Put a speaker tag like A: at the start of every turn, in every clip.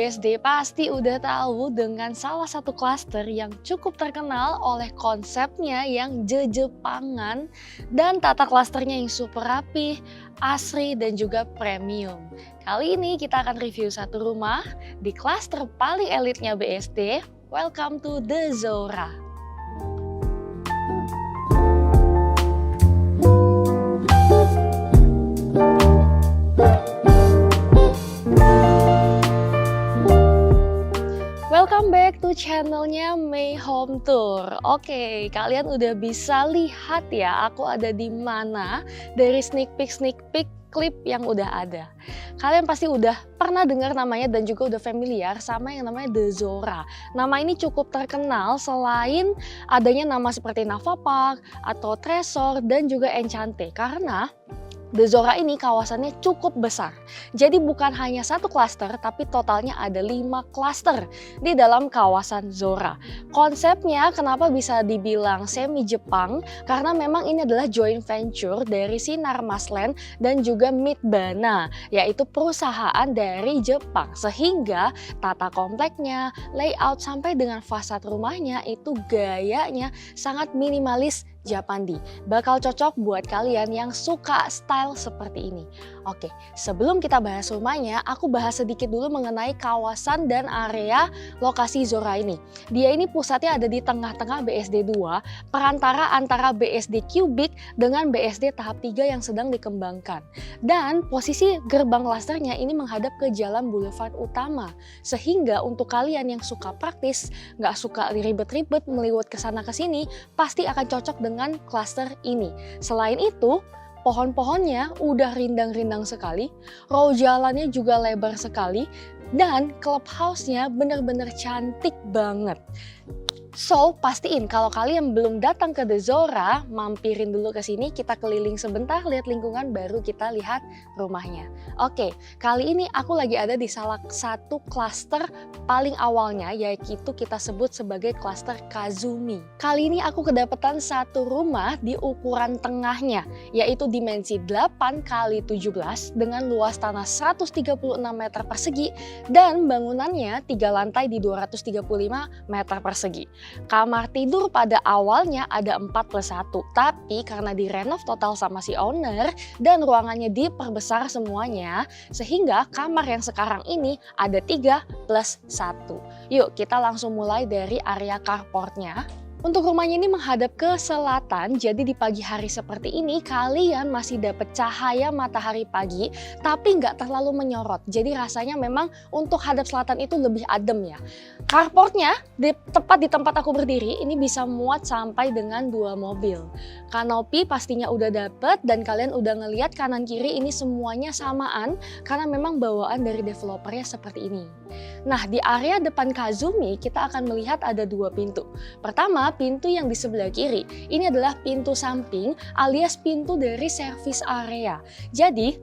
A: BSD pasti udah tahu dengan salah satu klaster yang cukup terkenal oleh konsepnya yang Jepangan dan tata klasternya yang super rapih, asri dan juga premium. Kali ini kita akan review satu rumah di klaster paling elitnya BSD. Welcome to The Zora. Welcome back to channelnya May Home Tour. Oke, kalian udah bisa lihat ya aku ada di mana dari sneak peek klip yang udah ada. Kalian pasti udah pernah dengar namanya dan juga udah familiar sama yang namanya The Zora. Nama ini cukup terkenal selain adanya nama seperti Nava Park atau Tresor dan juga Enchante karena The Zora ini kawasannya cukup besar. Jadi bukan hanya satu klaster tapi totalnya ada 5 klaster di dalam kawasan Zora. Konsepnya kenapa bisa dibilang semi Jepang? Karena memang ini adalah joint venture dari Sinar Masland dan juga Midbana, yaitu perusahaan dari Jepang. Sehingga tata kompleknya, layout sampai dengan fasad rumahnya itu gayanya sangat minimalis Japandi. Bakal cocok buat kalian yang suka style seperti ini. Oke, sebelum kita bahas rumahnya, aku bahas sedikit dulu mengenai kawasan dan area lokasi Zora ini. Dia ini pusatnya ada di tengah-tengah BSD 2, perantara antara BSD Cubic dengan BSD tahap 3 yang sedang dikembangkan. Dan posisi gerbang klasternya ini menghadap ke jalan boulevard utama. Sehingga untuk kalian yang suka praktis, nggak suka ribet-ribet meliwat ke sana ke sini, pasti akan cocok dengan klaster ini. Selain itu, pohon-pohonnya udah rindang-rindang sekali, row jalannya juga lebar sekali, dan clubhouse-nya bener-bener cantik banget. So, pastiin kalau kalian belum datang ke The Zora, mampirin dulu ke sini, kita keliling sebentar, lihat lingkungan, baru kita lihat rumahnya. Oke, kali ini aku lagi ada di salah satu klaster paling awalnya, yaitu kita sebut sebagai klaster Kazumi. Kali ini aku kedapatan satu rumah di ukuran tengahnya, yaitu dimensi 8 x 17 dengan luas tanah 136 meter persegi dan bangunannya 3 lantai di 235 meter persegi. Kamar tidur pada awalnya ada 4+1, tapi karena direnov total sama si owner dan ruangannya diperbesar semuanya, sehingga kamar yang sekarang ini ada 3+1. Yuk kita langsung mulai dari area carportnya. Untuk rumahnya ini menghadap ke selatan, jadi di pagi hari seperti ini kalian masih dapat cahaya matahari pagi, tapi nggak terlalu menyorot. Jadi rasanya memang untuk hadap selatan itu lebih adem ya. Carportnya tepat di tempat aku berdiri ini bisa muat sampai dengan 2 mobil. Kanopi pastinya udah dapet dan kalian udah ngelihat kanan kiri ini semuanya samaan karena memang bawaan dari developernya seperti ini. Nah, di area depan Kazumi kita akan melihat ada 2 pintu. Pertama, pintu yang di sebelah kiri. Ini adalah pintu samping alias pintu dari service area. Jadi,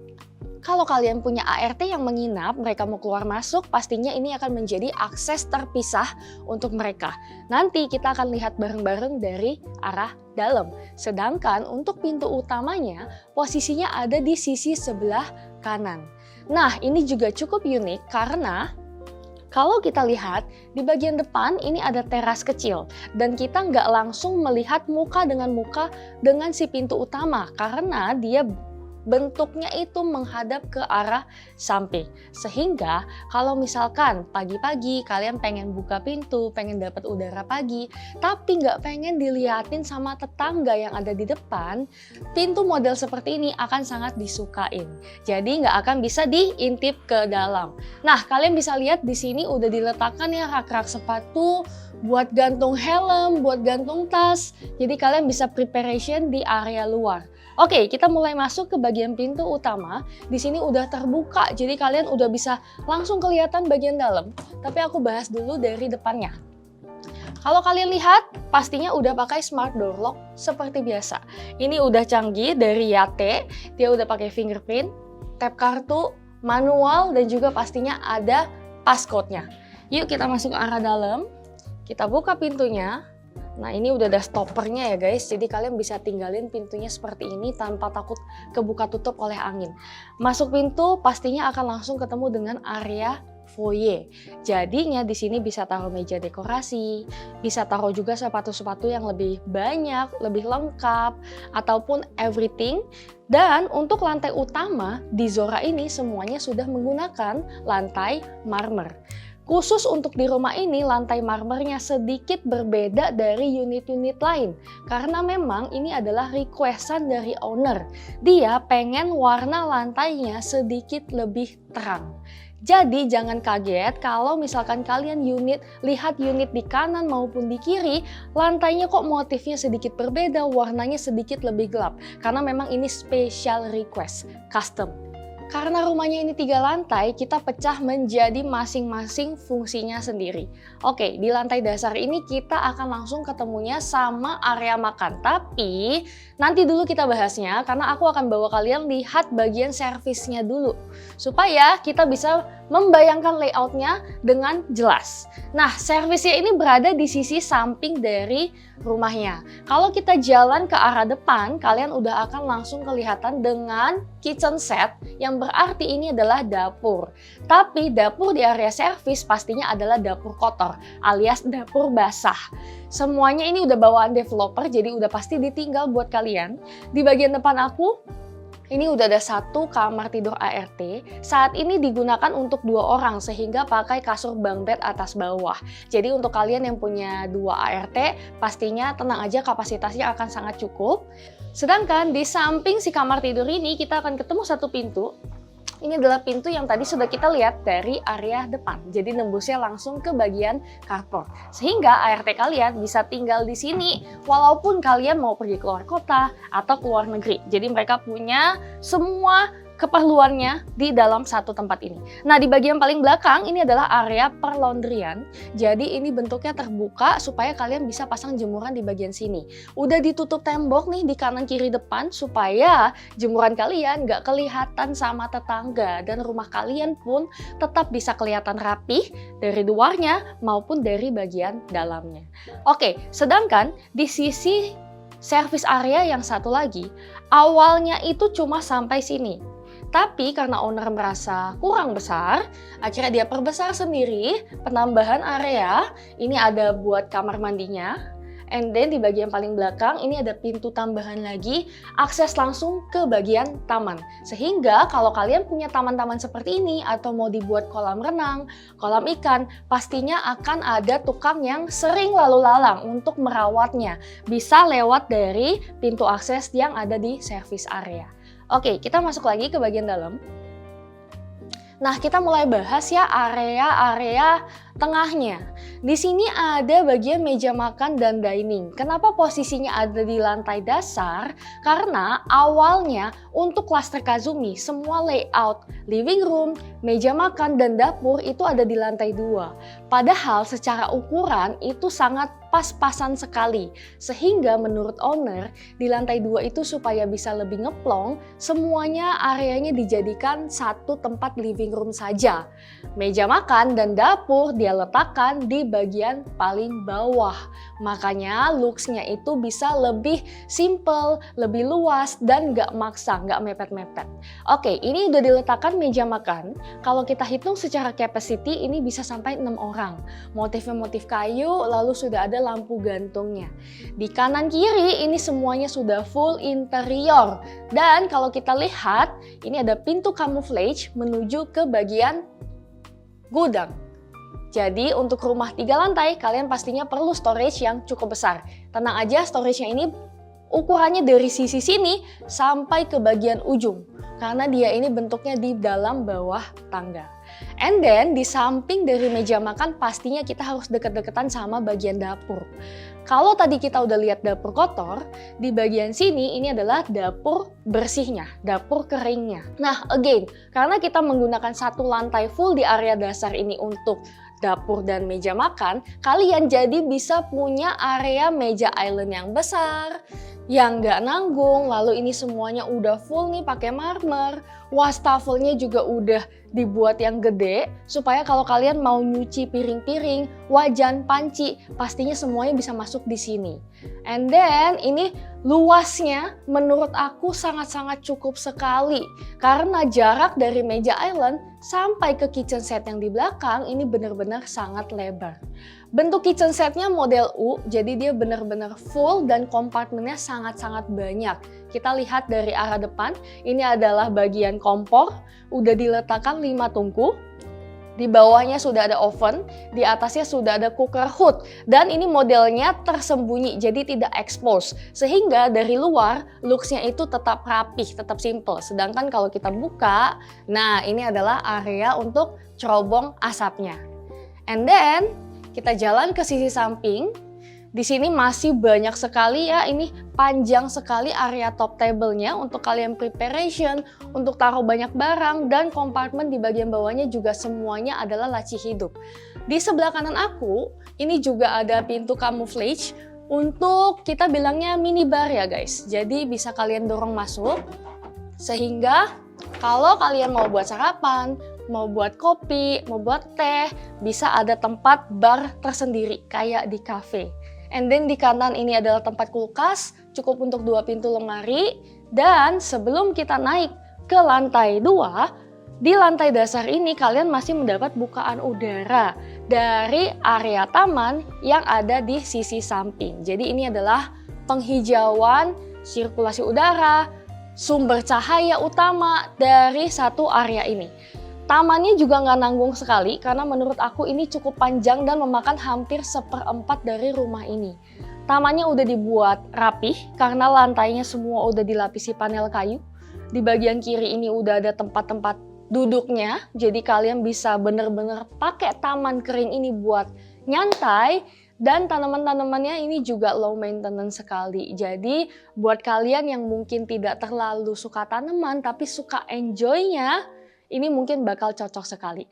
A: kalau kalian punya ART yang menginap, mereka mau keluar masuk, pastinya ini akan menjadi akses terpisah untuk mereka. Nanti kita akan lihat bareng-bareng dari arah dalam. Sedangkan untuk pintu utamanya, posisinya ada di sisi sebelah kanan. Nah, ini juga cukup unik karena kalau kita lihat di bagian depan ini ada teras kecil dan kita nggak langsung melihat muka dengan si pintu utama karena dia bentuknya itu menghadap ke arah samping. Sehingga kalau misalkan pagi-pagi kalian pengen buka pintu, pengen dapat udara pagi, tapi nggak pengen diliatin sama tetangga yang ada di depan, pintu model seperti ini akan sangat disukain. Jadi nggak akan bisa diintip ke dalam. Nah, kalian bisa lihat di sini udah diletakkan ya rak-rak sepatu, buat gantung helm, buat gantung tas. Jadi kalian bisa preparation di area luar. Oke, kita mulai masuk ke bagian pintu utama. Di sini udah terbuka, jadi kalian udah bisa langsung kelihatan bagian dalam. Tapi aku bahas dulu dari depannya. Kalau kalian lihat, pastinya udah pakai smart door lock seperti biasa. Ini udah canggih dari Yate, dia udah pakai fingerprint, tap kartu, manual, dan juga pastinya ada passcode-nya. Yuk kita masuk ke arah dalam, kita buka pintunya. Nah, ini udah ada stoppernya ya guys, jadi kalian bisa tinggalin pintunya seperti ini tanpa takut kebuka tutup oleh angin. Masuk pintu pastinya akan langsung ketemu dengan area foyer. Jadinya di sini bisa taruh meja dekorasi, bisa taruh juga sepatu-sepatu yang lebih banyak, lebih lengkap, ataupun everything. Dan untuk lantai utama di Zora ini semuanya sudah menggunakan lantai marmer. Khusus untuk di rumah ini, lantai marmernya sedikit berbeda dari unit-unit lain. Karena memang ini adalah requestan dari owner. Dia pengen warna lantainya sedikit lebih terang. Jadi jangan kaget kalau misalkan kalian lihat unit di kanan maupun di kiri, lantainya kok motifnya sedikit berbeda, warnanya sedikit lebih gelap. Karena memang ini special request, custom. Karena rumahnya ini 3 lantai, kita pecah menjadi masing-masing fungsinya sendiri. Oke, di lantai dasar ini kita akan langsung ketemunya sama area makan. Tapi nanti dulu kita bahasnya karena aku akan bawa kalian lihat bagian servisnya dulu. Supaya kita bisa membayangkan layoutnya dengan jelas. Nah, servisnya ini berada di sisi samping dari rumahnya. Kalau kita jalan ke arah depan, kalian udah akan langsung kelihatan dengan kitchen set yang berarti ini adalah dapur. Tapi dapur di area servis pastinya adalah dapur kotor alias dapur basah. Semuanya ini udah bawaan developer jadi udah pasti ditinggal buat kalian. Di bagian depan aku ini udah ada 1 kamar tidur ART. Saat ini digunakan untuk 2 orang sehingga pakai kasur bunk bed atas bawah. Jadi untuk kalian yang punya 2 ART pastinya tenang aja kapasitasnya akan sangat cukup. Sedangkan di samping si kamar tidur ini kita akan ketemu 1 pintu. Ini adalah pintu yang tadi sudah kita lihat dari area depan. Jadi nembusnya langsung ke bagian carport. Sehingga ART kalian bisa tinggal di sini walaupun kalian mau pergi keluar kota atau keluar negeri. Jadi mereka punya semua keperluannya di dalam 1 tempat ini. Nah, di bagian paling belakang ini adalah area perlaundryan. Jadi ini bentuknya terbuka supaya kalian bisa pasang jemuran di bagian sini. Udah ditutup tembok nih di kanan kiri depan supaya jemuran kalian nggak kelihatan sama tetangga dan rumah kalian pun tetap bisa kelihatan rapih dari luarnya maupun dari bagian dalamnya. Oke, sedangkan di sisi service area yang satu lagi, awalnya itu cuma sampai sini. Tapi karena owner merasa kurang besar, akhirnya dia perbesar sendiri, penambahan area, ini ada buat kamar mandinya. And then di bagian paling belakang ini ada pintu tambahan lagi, akses langsung ke bagian taman. Sehingga kalau kalian punya taman-taman seperti ini atau mau dibuat kolam renang, kolam ikan, pastinya akan ada tukang yang sering lalu lalang untuk merawatnya. Bisa lewat dari pintu akses yang ada di service area. Oke, kita masuk lagi ke bagian dalam. Nah, kita mulai bahas ya area-area tengahnya. Di sini ada bagian meja makan dan dining. Kenapa posisinya ada di lantai dasar? Karena awalnya untuk klaster Kazumi semua layout living room, meja makan dan dapur itu ada di lantai 2. Padahal secara ukuran itu sangat pas-pasan sekali. Sehingga menurut owner di lantai 2 itu supaya bisa lebih ngeplong, semuanya areanya dijadikan 1 tempat living room saja. Meja makan dan dapur dia letakkan di bagian paling bawah. Makanya looks-nya itu bisa lebih simple, lebih luas dan gak maksa, gak mepet-mepet. Oke, ini udah diletakkan meja makan. Kalau kita hitung secara capacity ini bisa sampai 6 orang. Motifnya motif kayu, lalu sudah ada lampu gantungnya. Di kanan kiri ini semuanya sudah full interior. Dan kalau kita lihat, ini ada pintu camouflage menuju ke bagian gudang. Jadi untuk rumah 3 lantai, kalian pastinya perlu storage yang cukup besar. Tenang aja, storage-nya ini ukurannya dari sisi sini sampai ke bagian ujung. Karena dia ini bentuknya di dalam bawah tangga. And then di samping dari meja makan pastinya kita harus deket-deketan sama bagian dapur. Kalau tadi kita udah lihat dapur kotor, di bagian sini ini adalah dapur bersihnya, dapur keringnya. Nah again, karena kita menggunakan 1 lantai full di area dasar ini untuk dapur dan meja makan, kalian jadi bisa punya area meja island yang besar, yang nggak nanggung. Lalu ini semuanya udah full nih pakai marmer. Wastafelnya juga udah dibuat yang gede supaya kalau kalian mau nyuci piring-piring, wajan, panci, pastinya semuanya bisa masuk di sini. And then ini luasnya menurut aku sangat-sangat cukup sekali karena jarak dari meja island sampai ke kitchen set yang di belakang ini benar-benar sangat lebar. Bentuk kitchen setnya model U, jadi dia benar-benar full dan kompartemennya sangat-sangat banyak. Kita lihat dari arah depan, ini adalah bagian kompor, udah diletakkan 5 tungku. Di bawahnya sudah ada oven, di atasnya sudah ada cooker hood. Dan ini modelnya tersembunyi, jadi tidak expose. Sehingga dari luar, looks-nya itu tetap rapih, tetap simple. Sedangkan kalau kita buka, nah ini adalah area untuk cerobong asapnya. And then, kita jalan ke sisi samping. Di sini masih banyak sekali ya, ini panjang sekali area top table-nya untuk kalian preparation, untuk taruh banyak barang, dan kompartemen di bagian bawahnya juga semuanya adalah laci hidup. Di sebelah kanan aku, ini juga ada pintu camouflage untuk kita bilangnya minibar ya guys. Jadi bisa kalian dorong masuk, sehingga kalau kalian mau buat sarapan, mau buat kopi, mau buat teh, bisa ada tempat bar tersendiri kayak di cafe. And then di kanan ini adalah tempat kulkas, cukup untuk 2 pintu lemari. Dan sebelum kita naik ke lantai 2, di lantai dasar ini kalian masih mendapat bukaan udara dari area taman yang ada di sisi samping. Jadi ini adalah penghijauan, sirkulasi udara, sumber cahaya utama dari satu area ini. Tamannya juga nggak nanggung sekali karena menurut aku ini cukup panjang dan memakan hampir 1/4 dari rumah ini. Tamannya udah dibuat rapih karena lantainya semua udah dilapisi panel kayu. Di bagian kiri ini udah ada tempat-tempat duduknya, jadi kalian bisa bener-bener pakai taman kering ini buat nyantai. Dan tanaman-tanamannya ini juga low maintenance sekali. Jadi buat kalian yang mungkin tidak terlalu suka tanaman tapi suka enjoy-nya, ini mungkin bakal cocok sekali.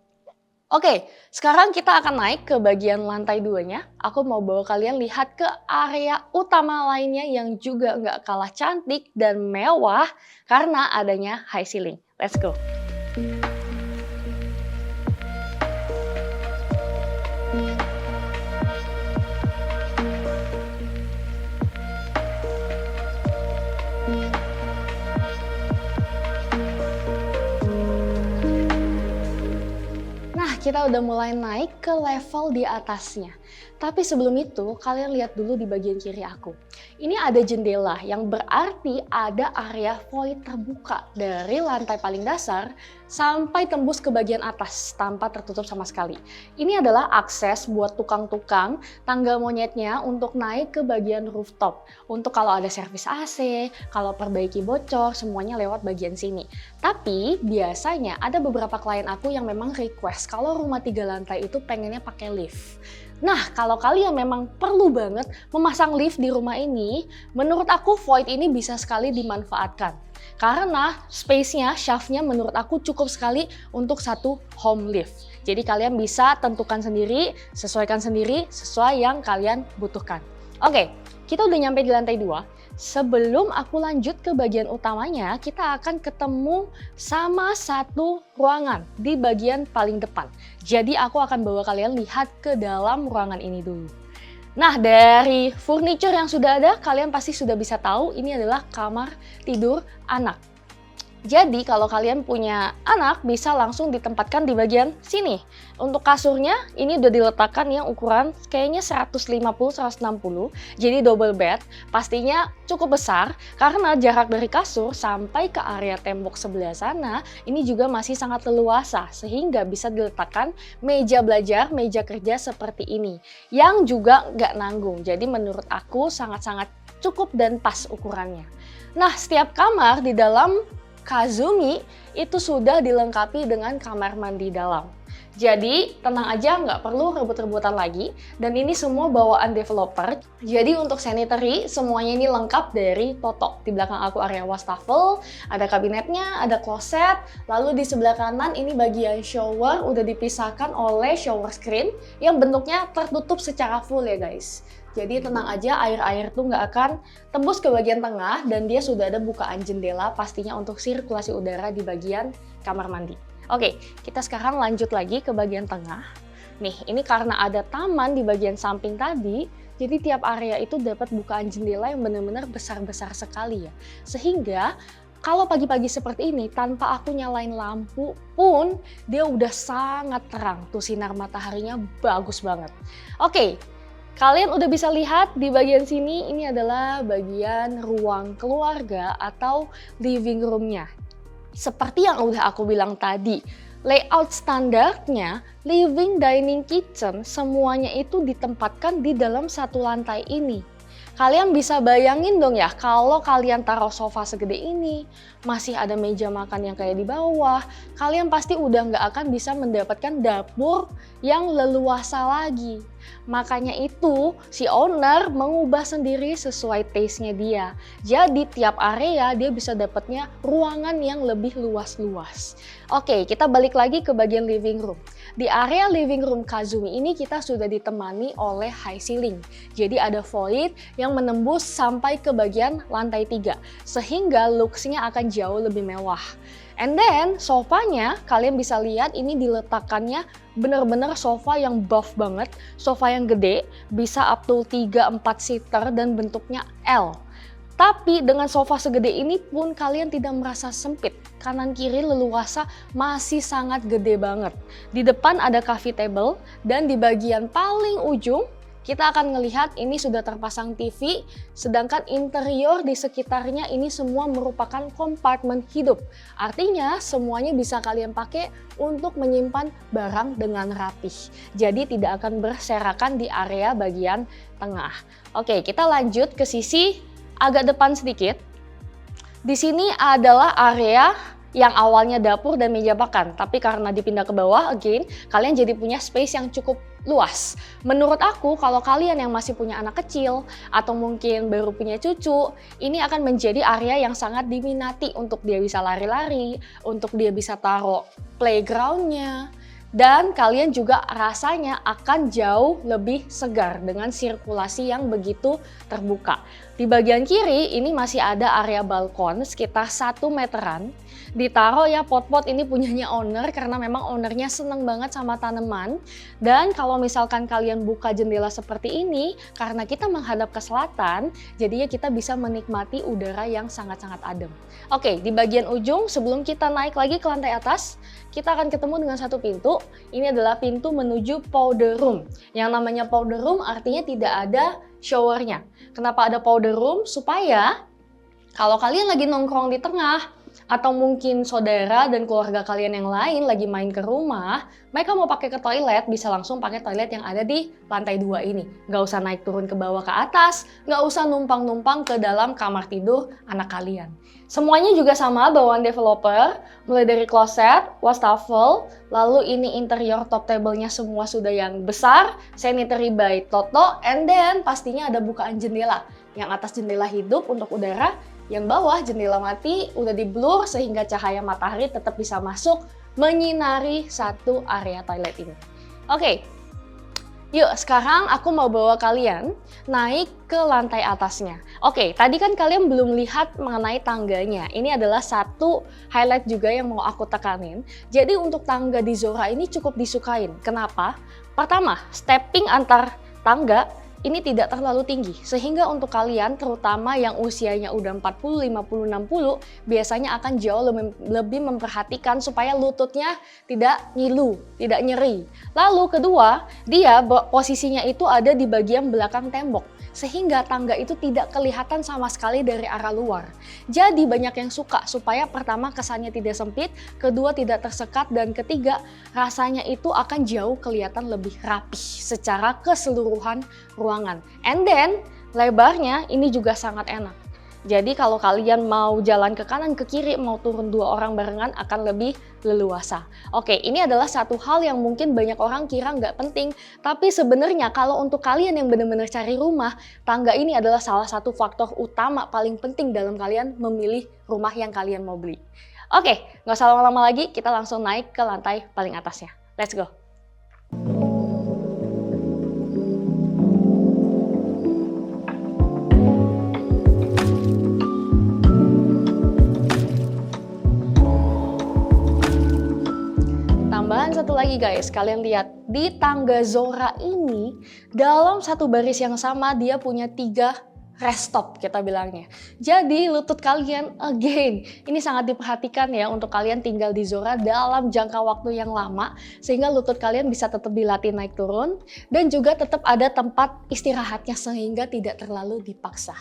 A: Oke, sekarang kita akan naik ke bagian lantai 2-nya. Aku mau bawa kalian lihat ke area utama lainnya yang juga nggak kalah cantik dan mewah karena adanya high ceiling. Let's go! Kita udah mulai naik ke level di atasnya. Tapi sebelum itu, kalian lihat dulu di bagian kiri aku. Ini ada jendela yang berarti ada area void terbuka dari lantai paling dasar sampai tembus ke bagian atas tanpa tertutup sama sekali. Ini adalah akses buat tukang-tukang tangga monyetnya untuk naik ke bagian rooftop. Untuk kalau ada servis AC, kalau perbaiki bocor, semuanya lewat bagian sini. Tapi biasanya ada beberapa klien aku yang memang request kalau rumah 3 lantai itu pengennya pakai lift. Nah, kalau kalian memang perlu banget memasang lift di rumah ini, menurut aku void ini bisa sekali dimanfaatkan. Karena space-nya, shaft-nya menurut aku cukup sekali untuk satu home lift. Jadi kalian bisa tentukan sendiri, sesuaikan sendiri, sesuai yang kalian butuhkan. Oke, kita udah nyampe di lantai 2. Sebelum aku lanjut ke bagian utamanya, kita akan ketemu sama satu ruangan di bagian paling depan. Jadi aku akan bawa kalian lihat ke dalam ruangan ini dulu. Nah, dari furniture yang sudah ada, kalian pasti sudah bisa tahu ini adalah kamar tidur anak. Jadi kalau kalian punya anak bisa langsung ditempatkan di bagian sini. Untuk kasurnya ini udah diletakkan yang ukuran kayaknya 150-160. Jadi double bed. Pastinya cukup besar karena jarak dari kasur sampai ke area tembok sebelah sana ini juga masih sangat leluasa. Sehingga bisa diletakkan meja belajar, meja kerja seperti ini. Yang juga nggak nanggung. Jadi menurut aku sangat-sangat cukup dan pas ukurannya. Nah, setiap kamar di dalam Kazumi itu sudah dilengkapi dengan kamar mandi dalam. Jadi tenang aja, nggak perlu rebut-rebutan lagi. Dan ini semua bawaan developer. Jadi untuk sanitary semuanya ini lengkap dari Toto. Di belakang aku area wastafel, ada kabinetnya, ada kloset. Lalu di sebelah kanan ini bagian shower udah dipisahkan oleh shower screen yang bentuknya tertutup secara full ya guys. Jadi tenang aja, air-air tuh nggak akan tembus ke bagian tengah dan dia sudah ada bukaan jendela pastinya untuk sirkulasi udara di bagian kamar mandi. Oke, kita sekarang lanjut lagi ke bagian tengah. Nih, ini karena ada taman di bagian samping tadi, jadi tiap area itu dapat bukaan jendela yang benar-benar besar-besar sekali ya. Sehingga kalau pagi-pagi seperti ini, tanpa aku nyalain lampu pun, dia udah sangat terang. Tuh sinar mataharinya bagus banget. Oke. Kalian udah bisa lihat di bagian sini, ini adalah bagian ruang keluarga atau living room-nya. Seperti yang udah aku bilang tadi, layout standarnya, living, dining, kitchen, semuanya itu ditempatkan di dalam satu lantai ini. Kalian bisa bayangin dong ya, kalau kalian taruh sofa segede ini, masih ada meja makan yang kayak di bawah, kalian pasti udah nggak akan bisa mendapatkan dapur yang leluasa lagi. Makanya itu si owner mengubah sendiri sesuai taste-nya dia. Jadi tiap area dia bisa dapatnya ruangan yang lebih luas-luas. Oke, kita balik lagi ke bagian living room. Di area living room Kazumi ini kita sudah ditemani oleh high ceiling. Jadi ada void yang menembus sampai ke bagian lantai 3. Sehingga looks-nya akan jauh lebih mewah. And then sofanya kalian bisa lihat ini diletakkannya bener-bener sofa yang buff banget. Sofa yang gede, bisa up to 3-4 seater dan bentuknya L. Tapi dengan sofa segede ini pun kalian tidak merasa sempit. Kanan kiri leluasa masih sangat gede banget. Di depan ada coffee table dan di bagian paling ujung kita akan melihat ini sudah terpasang TV, sedangkan interior di sekitarnya ini semua merupakan kompartemen hidup. Artinya semuanya bisa kalian pakai untuk menyimpan barang dengan rapih. Jadi tidak akan berserakan di area bagian tengah. Oke, kita lanjut ke sisi agak depan sedikit. Di sini adalah area yang awalnya dapur dan meja makan, tapi karena dipindah ke bawah, again, kalian jadi punya space yang cukup luas. Menurut aku, kalau kalian yang masih punya anak kecil atau mungkin baru punya cucu, ini akan menjadi area yang sangat diminati untuk dia bisa lari-lari, untuk dia bisa taruh playgroundnya, dan kalian juga rasanya akan jauh lebih segar dengan sirkulasi yang begitu terbuka. Di bagian kiri ini masih ada area balkon sekitar 1 meteran. Ditaruh ya pot-pot, ini punyanya owner karena memang ownernya seneng banget sama tanaman. Dan kalau misalkan kalian buka jendela seperti ini, karena kita menghadap ke selatan, jadinya kita bisa menikmati udara yang sangat-sangat adem. Oke, di bagian ujung sebelum kita naik lagi ke lantai atas, kita akan ketemu dengan satu pintu. Ini adalah pintu menuju powder room. Yang namanya powder room artinya tidak ada showernya. Kenapa ada powder room? Supaya kalau kalian lagi nongkrong di tengah, atau mungkin saudara dan keluarga kalian yang lain lagi main ke rumah, mereka mau pakai ke toilet, bisa langsung pakai toilet yang ada di lantai 2 ini. Nggak usah naik turun ke bawah ke atas, nggak usah numpang-numpang ke dalam kamar tidur anak kalian. Semuanya juga sama bawaan developer, mulai dari kloset, wastafel, lalu ini interior top table-nya semua sudah yang besar, sanitary by Toto, and then pastinya ada bukaan jendela. Yang atas jendela hidup untuk udara, yang bawah jendela mati udah di blur sehingga cahaya matahari tetap bisa masuk menyinari satu area toilet ini. Oke, yuk sekarang aku mau bawa kalian naik ke lantai atasnya. Oke, tadi kan kalian belum lihat mengenai tangganya. Ini adalah satu highlight juga yang mau aku tekanin. Jadi untuk tangga di Zora ini cukup disukain. Kenapa? Pertama, stepping antar tangga ini tidak terlalu tinggi, sehingga untuk kalian terutama yang usianya udah 40, 50, 60 biasanya akan jauh lebih memperhatikan supaya lututnya tidak ngilu, tidak nyeri. Lalu kedua, dia posisinya itu ada di bagian belakang tembok, sehingga tangga itu tidak kelihatan sama sekali dari arah luar. Jadi banyak yang suka supaya pertama kesannya tidak sempit, kedua tidak tersekat, dan ketiga rasanya itu akan jauh kelihatan lebih rapih secara keseluruhan ruangan. And then lebarnya ini juga sangat enak. Jadi kalau kalian mau jalan ke kanan ke kiri, mau turun 2 orang barengan akan lebih leluasa. Oke, ini adalah satu hal yang mungkin banyak orang kira nggak penting, tapi sebenarnya kalau untuk kalian yang benar-benar cari rumah, tangga ini adalah salah satu faktor utama paling penting dalam kalian memilih rumah yang kalian mau beli. Oke, nggak usah lama-lama lagi, kita langsung naik ke lantai paling atasnya. Let's go! Tambahan satu lagi guys, kalian lihat di tangga Zora ini dalam satu baris yang sama dia punya 3 rest stop kita bilangnya. Jadi lutut kalian again ini sangat diperhatikan ya untuk kalian tinggal di Zora dalam jangka waktu yang lama sehingga lutut kalian bisa tetap dilatih naik turun dan juga tetap ada tempat istirahatnya sehingga tidak terlalu dipaksa.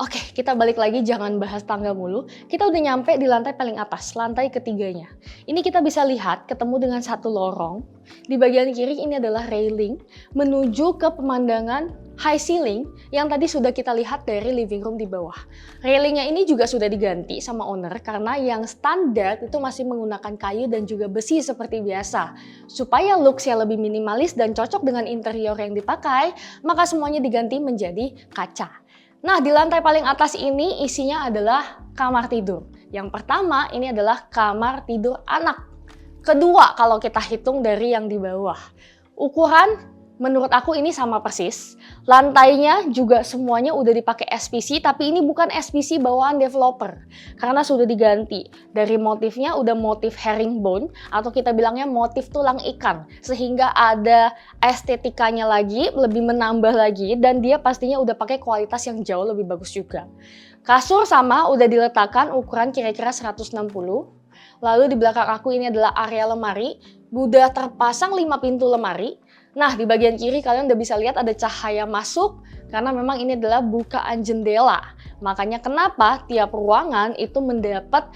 A: Oke, kita balik lagi, jangan bahas tangga mulu. Kita udah nyampe di lantai paling atas, lantai ketiganya. Ini kita bisa lihat ketemu dengan satu lorong. Di bagian kiri ini adalah railing menuju ke pemandangan high ceiling yang tadi sudah kita lihat dari living room di bawah. Railingnya ini juga sudah diganti sama owner karena yang standar itu masih menggunakan kayu dan juga besi seperti biasa. Supaya looks-nya lebih minimalis dan cocok dengan interior yang dipakai, maka semuanya diganti menjadi kaca. Nah, di lantai paling atas ini isinya adalah kamar tidur. Yang pertama ini adalah kamar tidur anak. Kedua kalau kita hitung dari yang di bawah. Ukuran menurut aku ini sama persis. Lantainya juga semuanya udah dipakai SPC, tapi ini bukan SPC bawaan developer. Karena sudah diganti. Dari motifnya udah motif herringbone atau kita bilangnya motif tulang ikan. Sehingga ada estetikanya lagi, lebih menambah lagi dan dia pastinya udah pakai kualitas yang jauh lebih bagus juga. Kasur sama udah diletakkan ukuran kira-kira 160. Lalu di belakang aku ini adalah area lemari. Udah terpasang 5 pintu lemari. Nah, di bagian kiri kalian udah bisa lihat ada cahaya masuk karena memang ini adalah bukaan jendela. Makanya kenapa tiap ruangan itu mendapat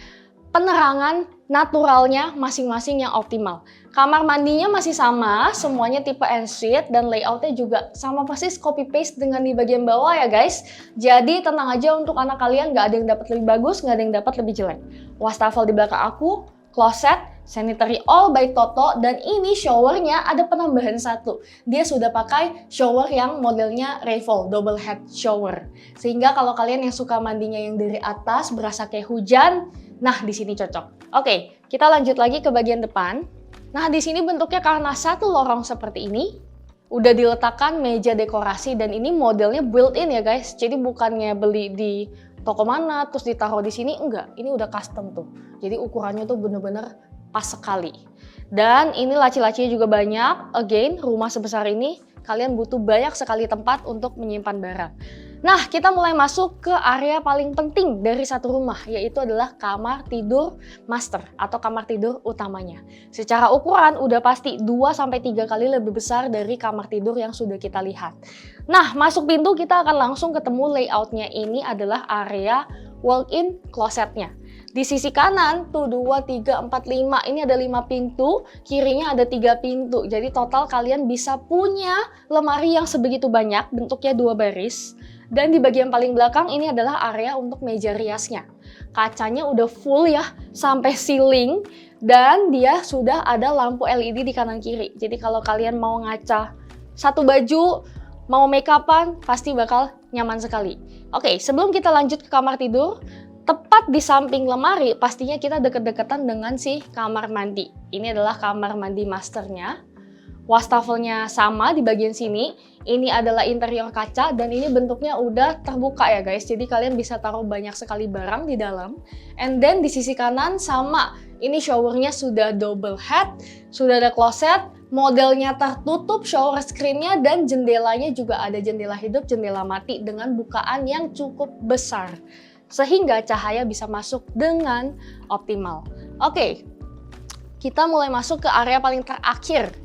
A: penerangan naturalnya masing-masing yang optimal. Kamar mandinya masih sama, semuanya tipe ensuite dan layoutnya juga sama persis copy paste dengan di bagian bawah ya guys. Jadi tenang aja untuk anak kalian, nggak ada yang dapat lebih bagus, nggak ada yang dapat lebih jelek. Wastafel di belakang aku, closet, sanitary all by Toto, dan ini showernya ada penambahan satu. Dia sudah pakai shower yang modelnya Revolve, double head shower. Sehingga kalau kalian yang suka mandinya yang dari atas berasa kayak hujan, nah di sini cocok. Oke, kita lanjut lagi ke bagian depan. Nah di sini bentuknya karena satu lorong seperti ini, udah diletakkan meja dekorasi dan ini modelnya built-in ya guys. Jadi bukannya beli di toko mana terus ditaruh di sini, enggak. Ini udah custom tuh. Jadi ukurannya tuh bener-bener pas sekali. Dan ini laci-lacinya juga banyak. Again, rumah sebesar ini kalian butuh banyak sekali tempat untuk menyimpan barang. Nah, kita mulai masuk ke area paling penting dari satu rumah, yaitu adalah kamar tidur master atau kamar tidur utamanya. Secara ukuran udah pasti 2-3 kali lebih besar dari kamar tidur yang sudah kita lihat. Nah, masuk pintu kita akan langsung ketemu layoutnya ini adalah area walk-in closetnya. Di sisi kanan tuh 2, 3, 4, 5 ini ada 5 pintu, kirinya ada 3 pintu. Jadi total kalian bisa punya lemari yang sebegitu banyak, bentuknya 2 baris. Dan di bagian paling belakang ini adalah area untuk meja riasnya. Kacanya udah full ya sampai ceiling dan dia sudah ada lampu LED di kanan kiri. Jadi kalau kalian mau ngaca satu baju, mau make upan pasti bakal nyaman sekali. Oke, sebelum kita lanjut ke kamar tidur, tepat di samping lemari pastinya kita deket-deketan dengan si kamar mandi. Ini adalah kamar mandi masternya. Wastafelnya sama di bagian sini. Ini adalah interior kaca dan ini bentuknya udah terbuka ya guys. Jadi kalian bisa taruh banyak sekali barang di dalam. And then di sisi kanan sama. Ini showernya sudah double head, sudah ada kloset, modelnya tertutup shower screen-nya dan jendelanya juga ada jendela hidup, jendela mati dengan bukaan yang cukup besar. Sehingga cahaya bisa masuk dengan optimal. Oke, kita mulai masuk ke area paling terakhir.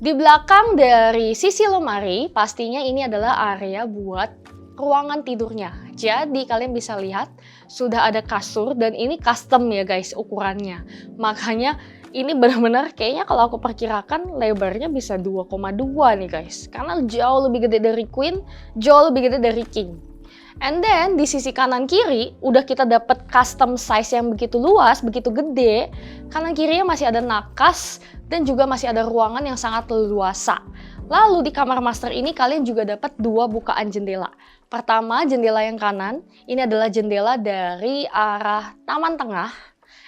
A: Di belakang dari sisi lemari, pastinya ini adalah area buat ruangan tidurnya. Jadi kalian bisa lihat, sudah ada kasur dan ini custom ya guys ukurannya. Makanya ini benar-benar kayaknya kalau aku perkirakan lebarnya bisa 2,2 nih guys. Karena jauh lebih gede dari queen, jauh lebih gede dari king. And then di sisi kanan kiri udah kita dapat custom size yang begitu luas, begitu gede. Kanan kirinya masih ada nakas dan juga masih ada ruangan yang sangat leluasa. Lalu di kamar master ini kalian juga dapat 2 bukaan jendela. Pertama, jendela yang kanan, ini adalah jendela dari arah taman tengah.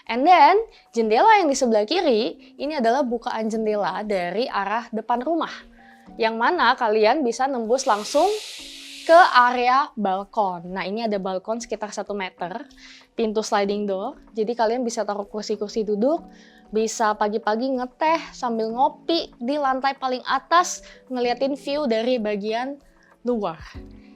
A: And then, jendela yang di sebelah kiri, ini adalah bukaan jendela dari arah depan rumah. Yang mana kalian bisa nembus langsung ke area balkon. Nah, ini ada balkon sekitar 1 meter, pintu sliding door. Jadi kalian bisa taruh kursi-kursi duduk, bisa pagi-pagi ngeteh sambil ngopi di lantai paling atas, ngeliatin view dari bagian luar.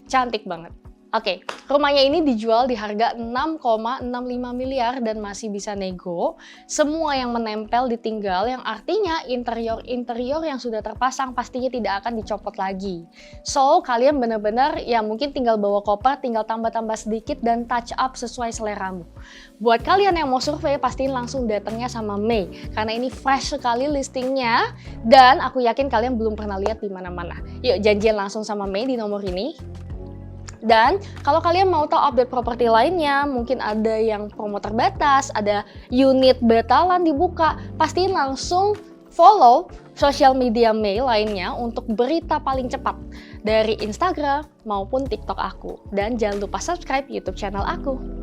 A: Cantik banget. Oke, rumahnya ini dijual di harga 6,65 miliar dan masih bisa nego. Semua yang menempel ditinggal, yang artinya interior-interior yang sudah terpasang pastinya tidak akan dicopot lagi. So, kalian benar-benar ya mungkin tinggal bawa koper, tinggal tambah-tambah sedikit dan touch up sesuai seleramu. Buat kalian yang mau survei, pastiin langsung datangnya sama Mei. Karena ini fresh sekali listingnya dan aku yakin kalian belum pernah lihat di mana-mana. Yuk janjian langsung sama Mei di nomor ini. Dan kalau kalian mau tahu update properti lainnya, mungkin ada yang promo terbatas, ada unit betalan dibuka, pastiin langsung follow sosial media Mei lainnya untuk berita paling cepat dari Instagram maupun TikTok aku. Dan jangan lupa subscribe YouTube channel aku.